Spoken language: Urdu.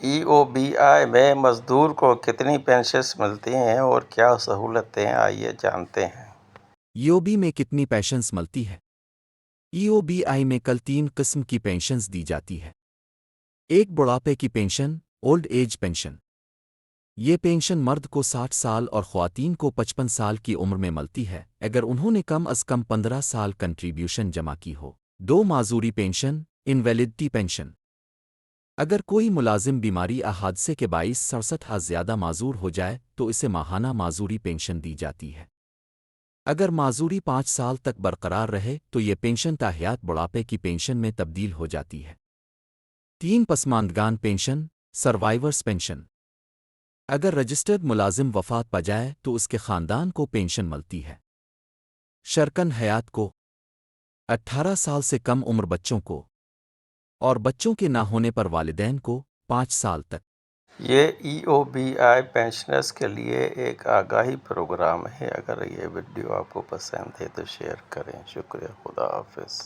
ای او بی آئی میں مزدور کو کتنی پنشنز ملتی ہیں اور کیا سہولتیں؟ آئیے جانتے ہیں۔ ای او بی میں کتنی پینشنز ملتی ہے؟ ای او بی آئی میں کل 3 قسم کی پینشنز دی جاتی ہے۔ ایک بڑھاپے کی پینشن، اولڈ ایج پینشن۔ یہ پینشن مرد کو 60 سال اور خواتین کو 55 سال کی عمر میں ملتی ہے اگر انہوں نے کم از کم 15 سال کنٹریبیوشن جمع کی ہو۔ دو معذوری پینشن، انویلڈٹی پینشن۔ اگر کوئی ملازم بیماری یا حادثے کے باعث 67 زیادہ معذور ہو جائے تو اسے ماہانہ معذوری پینشن دی جاتی ہے۔ اگر معذوری 5 سال تک برقرار رہے تو یہ پینشن تاحیات بڑھاپے کی پینشن میں تبدیل ہو جاتی ہے۔ 3 پسماندگان پینشن، سروائیورس پینشن۔ اگر رجسٹرڈ ملازم وفات پا جائے تو اس کے خاندان کو پینشن ملتی ہے۔ شرکن حیات کو 18 سال سے کم عمر بچوں کو اور بچوں کے نہ ہونے پر والدین کو 5 سال تک۔ یہ ای او بی آئی پینشنرز کے لیے ایک آگاہی پروگرام ہے۔ اگر یہ ویڈیو آپ کو پسند ہے تو شیئر کریں۔ شکریہ، خدا حافظ۔